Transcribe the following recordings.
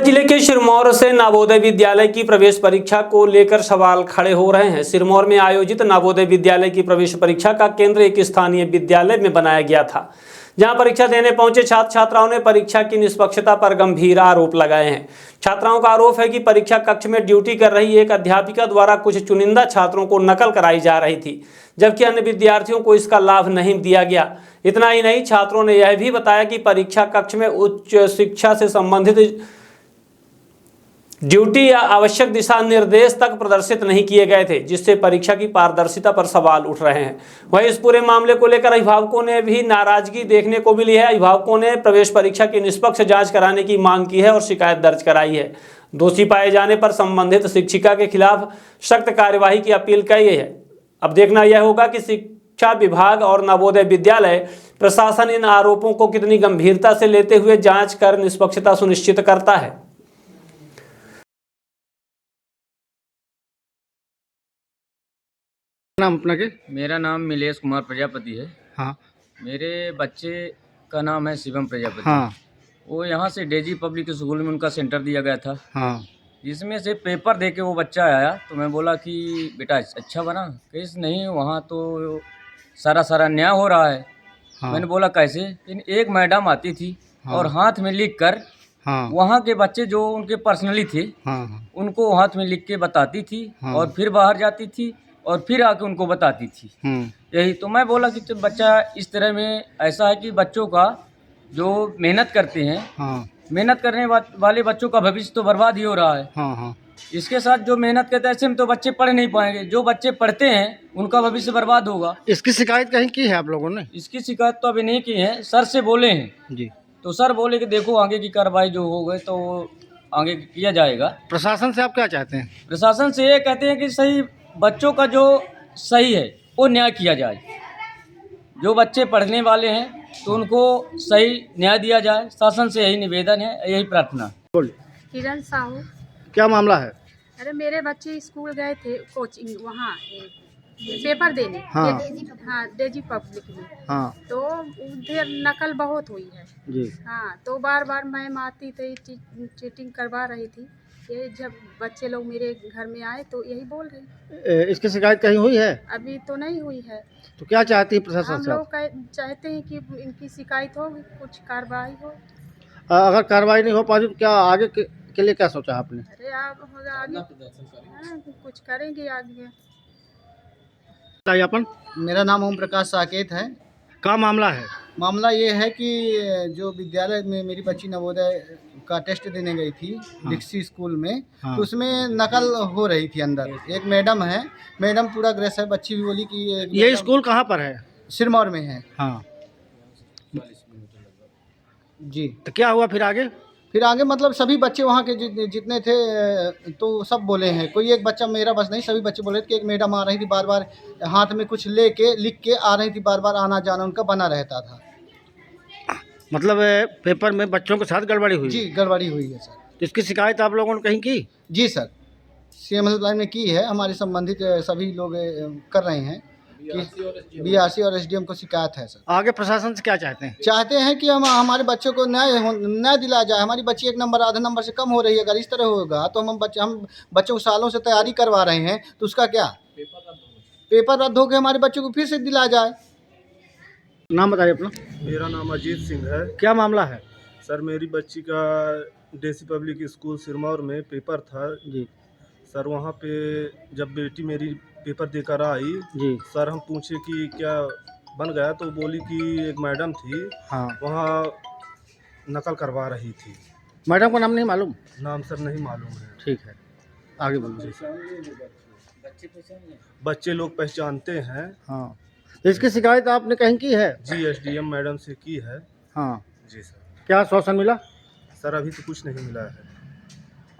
जिले के सिरमौर से नवोदय विद्यालय की प्रवेश परीक्षा को लेकर सवाल खड़े हो रहे हैं। सिरमौर में आयोजित नवोदय विद्यालय की प्रवेश परीक्षा का केंद्र एक स्थानीय विद्यालय में बनाया गया था, जहां परीक्षा देने पहुंचे छात्र छात्राओं ने परीक्षा की निष्पक्षता पर गंभीर आरोप लगाए हैं। छात्राओं का आरोप है कि परीक्षा कक्ष में ड्यूटी कर रही एक अध्यापिका द्वारा कुछ चुनिंदा छात्रों को नकल कराई जा रही थी, जबकि अन्य विद्यार्थियों को इसका लाभ नहीं दिया गया। इतना ही नहीं, छात्रों ने यह भी बताया कि परीक्षा कक्ष में उच्च शिक्षा से संबंधित ड्यूटी या आवश्यक दिशा निर्देश तक प्रदर्शित नहीं किए गए थे, जिससे परीक्षा की पारदर्शिता पर सवाल उठ रहे हैं। वहीं इस पूरे मामले को लेकर अभिभावकों ने भी नाराजगी देखने को मिली है। अभिभावकों ने प्रवेश परीक्षा की निष्पक्ष जांच कराने की मांग की है और शिकायत दर्ज कराई है। दोषी पाए जाने पर संबंधित शिक्षिका के खिलाफ सख्त कार्यवाही की अपील की है। अब देखना यह होगा कि शिक्षा विभाग और नवोदय विद्यालय प्रशासन इन आरोपों को कितनी गंभीरता से लेते हुए जाँच कर निष्पक्षता सुनिश्चित करता है। नाम अपना के? मेरा नाम मिलेश कुमार प्रजापति है। हाँ। मेरे बच्चे का नाम है शिवम प्रजापति। हाँ। वो यहाँ से डेजी पब्लिक स्कूल में उनका सेंटर दिया गया था। हाँ। जिसमें से पेपर दे के वो बच्चा आया, तो मैं बोला कि बेटा अच्छा बना? कैसे नहीं, वहाँ तो सारा न्याय हो रहा है। हाँ। मैंने बोला कैसे? एक मैडम आती थी। हाँ। और हाथ में लिख कर वहाँ के बच्चे जो उनके पर्सनली थे उनको हाथ में लिख के बताती थी। और फिर बाहर जाती थी और फिर आके उनको बताती थी। यही तो मैं बोला कि तो बच्चा इस तरह में ऐसा है कि बच्चों का जो मेहनत करते हैं, मेहनत करने वाले बच्चों का भविष्य तो बर्बाद ही हो रहा है। इसके साथ जो मेहनत करते हैं ऐसे में तो बच्चे पढ़ नहीं पाएंगे। जो बच्चे पढ़ते हैं उनका भविष्य बर्बाद होगा। इसकी शिकायत कहीं की है आप लोगों ने? इसकी शिकायत तो अभी नहीं की है, सर से बोले हैं जी। तो सर बोले कि देखो आगे की कार्रवाई जो हो गई तो आगे किया जाएगा। प्रशासन से आप क्या चाहते हैं? प्रशासन से ये कहते हैं कि सही बच्चों का जो सही है वो न्याय किया जाए। जो बच्चे पढ़ने वाले हैं तो उनको सही न्याय दिया जाए। शासन से यही निवेदन है, यही प्रार्थना। किरण साहू। क्या मामला है? अरे मेरे बच्चे स्कूल गए थे कोचिंग, वहाँ पेपर देने। हाँ। डेजी पब्लिक में। हाँ। तो उधर नकल बहुत हुई है जी। हाँ, तो बार मैम आती थी, चीटिंग करवा रही थी। ये जब बच्चे लोग मेरे घर में आए तो यही बोल रही। इसकी शिकायत कहीं हुई है? अभी तो नहीं हुई है। तो क्या चाहती है प्रशासन हम से? लोग चाहते हैं कि इनकी शिकायत हो, कुछ कार्रवाई हो। अगर कार्रवाई नहीं हो पाती तो क्या आगे के लिए क्या सोचा आपने? अरे आप आगे कुछ करेंगे आगे। अपन? मेरा नाम ओम प्रकाश साकेत है। क्या मामला है? मामला ये है कि जो विद्यालय में मेरी बच्ची नवोदय का टेस्ट देने गई थी, डिक्सी स्कूल में, तो उसमें नकल हो रही थी अंदर। एक मैडम है, मैडम पूरा ग्रेस है। बच्ची भी बोली कि ये स्कूल कहाँ पर है? सिरमौर में है। हाँ जी। तो क्या हुआ फिर आगे? फिर आगे मतलब सभी बच्चे वहाँ के जितने थे तो सब बोले हैं। कोई एक बच्चा मेरा बस नहीं, सभी बच्चे बोले थे कि एक मैडम आ रही थी, बार बार हाथ में कुछ लिख के आ रही थी, बार बार आना जाना उनका बना रहता था। मतलब पेपर में बच्चों के साथ गड़बड़ी हुई? जी, गड़बड़ी हुई है सर। तो इसकी शिकायत आप लोगों ने कहीं की? जी सर, CM हेल्पलाइन में की है। हमारे संबंधित सभी लोग कर रहे हैं कि BRC और SDM को शिकायत है सर। आगे प्रशासन से क्या चाहते हैं? चाहते हैं कि हमारे बच्चों को न्याय दिलाया जाए। हमारी बच्ची एक नंबर आधे नंबर से कम हो रही है। अगर इस तरह होगा तो हम बच्चों को सालों से तैयारी करवा रहे हैं, तो उसका क्या? पेपर रद्द हो के हमारे बच्चों को फिर से दिलाया जाए। नाम बताइए अपना। मेरा नाम अजीत सिंह है। क्या मामला है? सर मेरी बच्ची का डेसी पब्लिक स्कूल सिरमौर में पेपर था जी। सर वहाँ पे जब बेटी मेरी पेपर देकर आई जी। सर हम पूछे कि क्या बन गया, तो बोली कि एक मैडम थी। हाँ। वहाँ नकल करवा रही थी। मैडम का नाम नहीं मालूम? नाम सर नहीं मालूम है। ठीक है, आगे बोलिए। बच्चे लोग पहचानते हैं। हाँ। इसकी शिकायत आपने कहीं की है? जी, SDM मैडम से की है। हाँ जी सर। क्या आश्वासन मिला? सर अभी तो कुछ नहीं मिला है।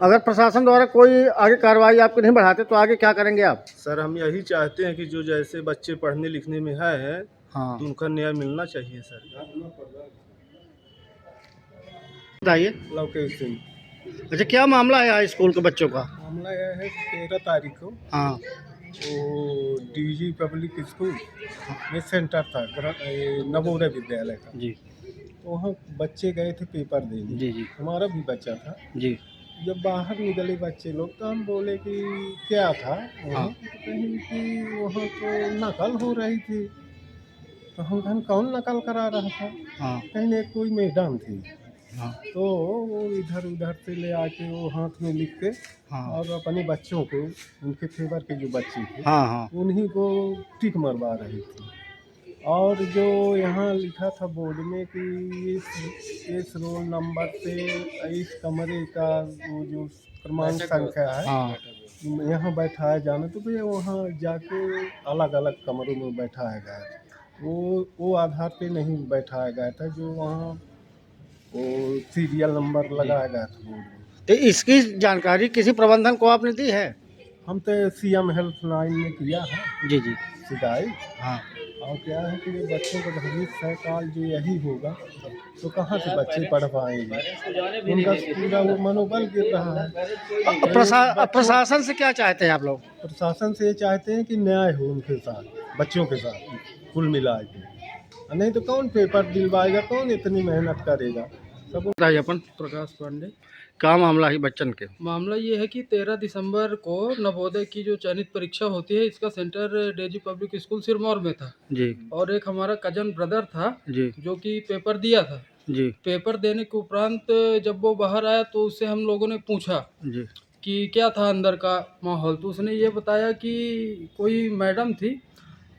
अगर प्रशासन द्वारा कोई आगे कार्रवाई आपको नहीं बढ़ाते तो आगे क्या करेंगे आप? सर हम यही चाहते हैं कि जो जैसे बच्चे पढ़ने लिखने में है हाँ। तो उनका न्याय मिलना चाहिए सर। बताइए। लवकेश सिंह। अच्छा, क्या मामला है यहाँ स्कूल के बच्चों का? मामला यह है 13 तारीख को हाँ। वो DG पब्लिक स्कूल में सेंटर था नवोदय विद्यालय का। जी। वहाँ बच्चे गए थे पेपर देने। जी जी हमारा भी बच्चा था। जी जब बाहर निकले बच्चे लोग तो हम बोले कि क्या था वहाँ, हाँ। तो कहीं कि वहाँ तो नकल हो रही थी। तो हम कहें कौन नकल करा रहा था? हाँ कहीं एक कोई मैडम थी। हाँ तो वो इधर उधर से ले आके वो हाथ में लिख के हाँ और अपने बच्चों को, उनके फेवर के जो बच्चे थे हाँ हाँ उन्हीं को टिक मरवा रही थी। और जो यहाँ लिखा था बोर्ड में कि इस रोल नंबर पे इस कमरे का वो जो क्रमांक संख्या है हाँ यहाँ बैठाया जाना, तो भैया वहाँ जाके अलग अलग कमरों में बैठाया गया था। वो आधार पे नहीं बैठाया गया था जो वहाँ वो सीरियल नंबर लगाया गया था बोर्ड में। तो इसकी जानकारी किसी प्रबंधन को आपने दी है? हम तो सीएम हेल्पलाइन में किया है जी जी शिकायत। हाँ और क्या है कि ये बच्चों का भविष्य काल जो यही होगा तो कहाँ से बच्चे पढ़ पाएंगे, उनका पूरा वो मनोबल गिर रहा है। प्रशासन से क्या चाहते हैं आप लोग? प्रशासन से ये चाहते हैं कि न्याय हो उनके साथ, बच्चों के साथ कुल मिला के। नहीं तो कौन पेपर दिलवाएगा, कौन इतनी मेहनत करेगा। सब बताइए अपन। प्रकाश पांडे। क्या मामला है बच्चन के? मामला ये है कि 13 दिसंबर को नवोदय की जो चयनित परीक्षा होती है इसका centre Daisy public school Sirmaur में था। जी और एक हमारा कजन ब्रदर था जी जो कि पेपर दिया था। जी पेपर देने के उपरांत जब वो बाहर आया तो उससे हम लोगों ने पूछा जी कि क्या था अंदर का माहौल, तो उसने ये बताया कि कोई मैडम थी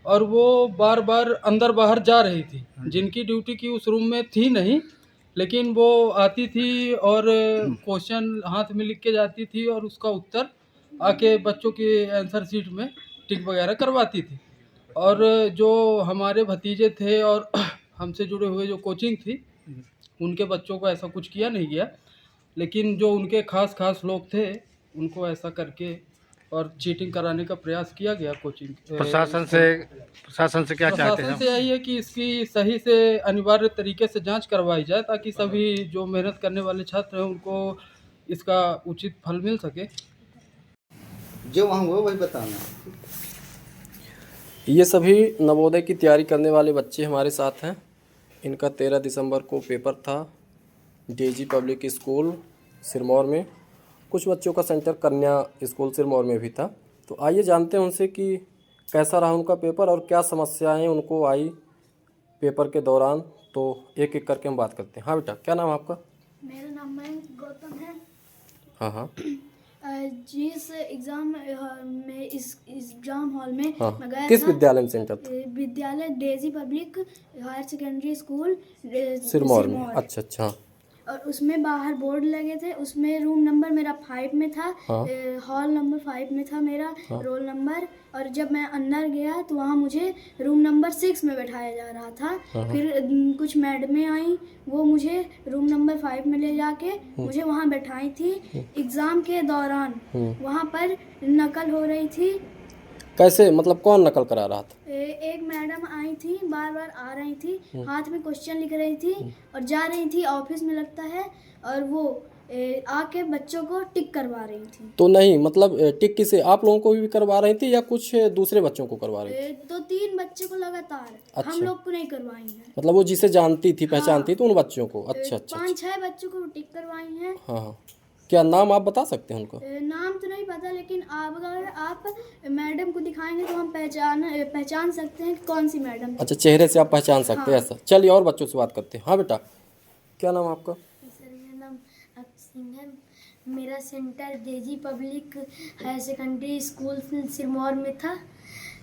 और वो बार बार अंदर बाहर जा रही थी, जिनकी ड्यूटी की उस रूम में थी नहीं, लेकिन वो आती थी और क्वेश्चन हाथ में लिख के जाती थी और उसका उत्तर आके बच्चों की आंसर शीट में टिक वगैरह करवाती थी। और जो हमारे भतीजे थे और हमसे जुड़े हुए जो कोचिंग थी उनके बच्चों को ऐसा कुछ किया नहीं गया, लेकिन जो उनके खास लोग थे उनको ऐसा करके और चीटिंग कराने का प्रयास किया गया कोचिंग। प्रशासन से क्या चाहते प्रशासन हैं? से यही है कि इसकी सही से अनिवार्य तरीके से जांच करवाई जाए ताकि सभी जो मेहनत करने वाले छात्र हैं उनको इसका उचित फल मिल सके। जो वहाँ हुआ वही बताना। ये सभी नवोदय की तैयारी करने वाले बच्चे हमारे साथ हैं। इनका 13 दिसंबर को पेपर था डेजी पब्लिक स्कूल सिरमौर में। कुछ बच्चों का सेंटर कन्या स्कूल सिरमौर में भी था। तो आइए जानते हैं उनसे कि कैसा रहा उनका पेपर और क्या समस्याएं उनको आई पेपर के दौरान। तो एक एक करके हम बात करते हैं। हाँ बेटा, क्या नाम है आपका? मेरा नाम मयंक गौतम है। हाँ हाँ जिस एग्ज़ाम में इस एग्ज़ाम हॉल में हाँ। मैं गया किस था, विद्यालय में सेंटर था? विद्यालय Daisy public higher secondary school Sirmaur में। अच्छा। और उसमें बाहर बोर्ड लगे थे, उसमें रूम नंबर मेरा 5 में था। हाँ। हॉल नंबर 5 में था मेरा। हाँ। Roll number. और जब मैं अंदर गया तो वहाँ मुझे रूम नंबर 6 में बैठाया जा रहा था। हाँ। फिर कुछ मैडमें आई, वो मुझे रूम नंबर 5 में ले जाके मुझे वहाँ बैठाई थी। एग्ज़ाम के दौरान वहाँ पर नकल हो रही थी। कैसे, मतलब कौन नकल करा रहा था? एक मैडम आई थी, बार बार आ रही थी, हाथ में क्वेश्चन लिख रही थी और जा रही थी ऑफिस में लगता है, और वो आके बच्चों को टिक करवा रही थी। तो नहीं, मतलब टिक किसे, आप लोगों को भी करवा रही थी या कुछ दूसरे बच्चों को करवा रही थी? तो 3 बच्चे को लगातार। अच्छा। हम लोग को नहीं करवाई है। मतलब वो जिसे जानती थी, पहचानती थी, उन बच्चों को। अच्छा। 5-6 बच्चों को टिक करवाई हैं। हाँ। क्या नाम आप बता सकते हैं उनको? नाम तो नहीं पता, लेकिन अगर आप मैडम को दिखाएंगे तो हम पहचान सकते हैं कि कौन सी मैडम। अच्छा, चेहरे से आप पहचान सकते हैं। ऐसा, चलिए और बच्चों से बात करते हैं। हाँ बेटा, क्या नाम आपका? सर, मेरा नाम सिंह है। मेरा centre Daisy public higher secondary school Sirmaur में था।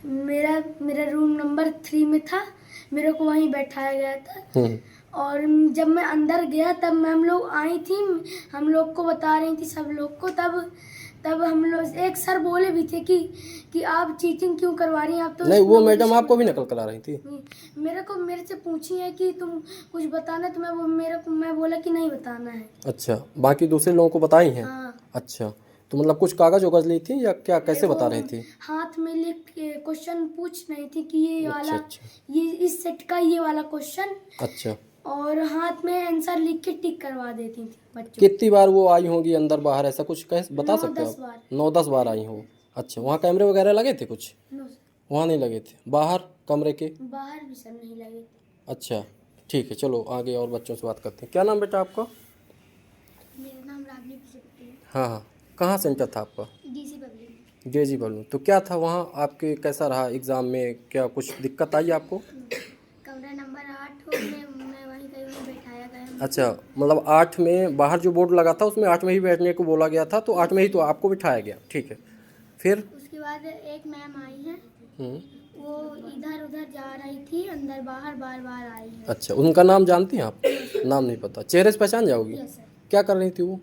मेरा रूम नंबर 3 में था। मेरे को वहीं बैठाया गया था। और जब मैं अंदर गया तब मैम लोग आई थी, हम लोग को बता रही थी सब लोग को। तब हम लोग, एक सर बोले भी थे कि आप चीटिंग क्यों करवा रही हैं आप? तो नहीं, वो मैडम आपको भी नकल करा रही थी? मेरे से पूछी है कि तुम कुछ बताना, तो मैं बोला कि नहीं बताना है। अच्छा, बाकी दूसरे लोगों को बताई हैं? हाँ। अच्छा, तो मतलब कुछ कागज वगज ली थी या क्या, कैसे बता रही थी? हाथ में लिख के क्वेश्चन पूछ रही थी कि ये वाला, अच्छा। ये इस सेट का ये वाला क्वेश्चन। अच्छा। और हाथ में आंसर लिख के टिक करवा देती थी बच्चों। कितनी बार वो आई होंगी अंदर बाहर, ऐसा कुछ कैसे बता सकते हो 9-10 बार। 9-10 बार आई हो। अच्छा, वहाँ कैमरे वगैरह लगे थे कुछ? नो, वहाँ नहीं लगे थे। बाहर कमरे के? बाहर भी सब नहीं लगे। अच्छा, ठीक है, चलो आगे और बच्चों से बात करते हैं। क्या नाम बेटा आपका? मेरा नाम रागनी प्रजापति है। हाँ हाँ, कहाँ सेंटर था आपका? DC public. जेजी बलून। तो क्या था वहाँ आपके, कैसा रहा एग्ज़ाम में, क्या कुछ दिक्कत आई आपको? कमरा नंबर 8 मैं वहीं कहीं में बैठाया गया। अच्छा, मतलब 8 में बाहर जो बोर्ड लगा था उसमें 8 में ही बैठने को बोला गया था, तो 8 में ही तो आपको बिठाया गया। ठीक है, फिर? उसके बाद एक मैम आई है, वो इधर उधर जा रही थी, अंदर बाहर बार बार आई है। अच्छा, उनका नाम जानती हैं आप? नाम नहीं पता, चेहरे से पहचान जाओगी? Yes sir. क्या कर रही थी वो?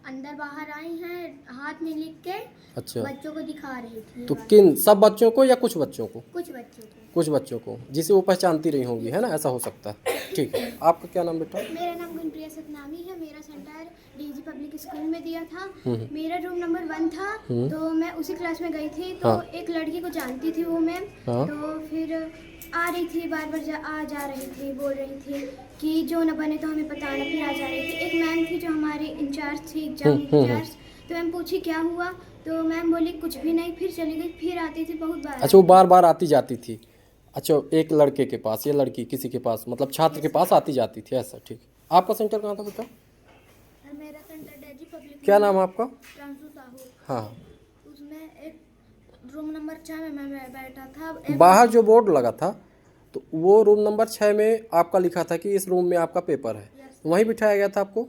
अंदर बाहर आई हैं, हाथ में लिख के अच्छा, बच्चों को दिखा रही थी। तो किन, सब बच्चों को या कुछ बच्चों को? कुछ बच्चों को। कुछ बच्चों को जिसे वो पहचानती रही होंगी, है ना, ऐसा हो सकता है। ठीक है, आपका क्या नाम बेटा? मेरा नाम गुनप्रिया सतनामी है। मेरा सेंटर डीजी पब्लिक स्कूल में दिया था। मेरा रूम नंबर 1 था, तो मैं उसी क्लास में गई थी। तो एक लड़की को जानती थी वो मैम, तो फिर आ रही थी, बार बार जा रही थी, बोल रही थी कि जो न बने तो हमें बताना। फिर आ जा रही थी। एक मैम थी जो हमारी इंचार्ज थी, एग्जाम इंचार्ज, तो मैम पूछी क्या हुआ, तो मैम बोली कुछ भी नहीं, फिर चली गई। फिर आती थी बहुत बार। अच्छा, वो बार बार आती जाती थी? अच्छा, एक लड़के के पास या लड़की किसी के पास, मतलब छात्र के पास आती जाती थी, ऐसा। ठीक है, आपका सेंटर कहाँ था बेटा? मेरा सेंटर डीजी पब्लिक। क्या नाम है आपका? प्रांशु साहू। हाँ, उसमें एक रूम नंबर 6 में मैं बैठा था। बाहर जो बोर्ड लगा था, तो वो रूम नंबर 6 में आपका लिखा था कि इस रूम में आपका पेपर है, वहीं बिठाया गया था आपको?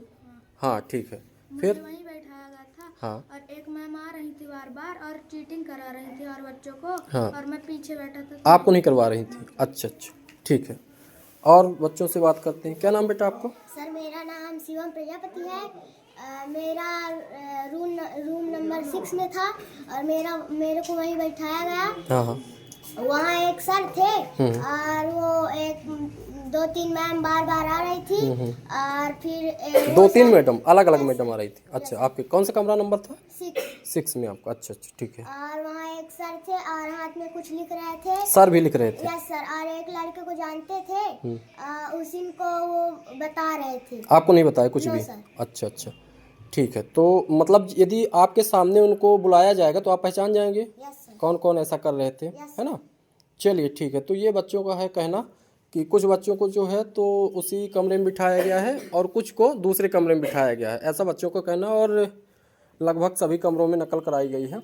हाँ, ठीक है, फिर? वहीं बैठाया गया था। हाँ, और एक मैम आ रही थी बार बार और चीटिंग करा रही थी और बच्चों को। हाँ। और मैं पीछे बैठा था। आपको नहीं करवा रही थी? अच्छा अच्छा, ठीक है, और बच्चों से बात करते हैं। क्या नाम बेटा आपको? सर मेरा नाम शिवम प्रजापति है। मेरा रूम नंबर 6 में था और मेरे को वहीं बैठाया गया। हाँ हाँ, वहाँ एक सर थे और वो एक 2-3 मैम बार बार आ रही थी। और फिर 2-3 मैडम, अलग अलग मैडम आ रही थी? अच्छा, आपके कौन सा कमरा नंबर था? 6 में आपका। अच्छा अच्छा, ठीक है। और वहाँ एक सर थे और हाथ में कुछ लिख रहे थे। सर भी लिख रहे थे? Yes sir. और एक लड़के को जानते थे, उसी को वो बता रहे थे। आपको नहीं बताया कुछ भी? सर। अच्छा अच्छा, ठीक है। तो मतलब यदि आपके सामने उनको बुलाया जाएगा तो आप पहचान जाएंगे यस सर। कौन कौन ऐसा कर रहे थे, है ना? चलिए ठीक है। तो ये बच्चों का है कहना कि कुछ बच्चों को जो है तो उसी कमरे में बिठाया गया है और कुछ को दूसरे कमरे में बिठाया गया है, ऐसा बच्चों को कहना। और लगभग सभी कमरों में नकल कराई गई है।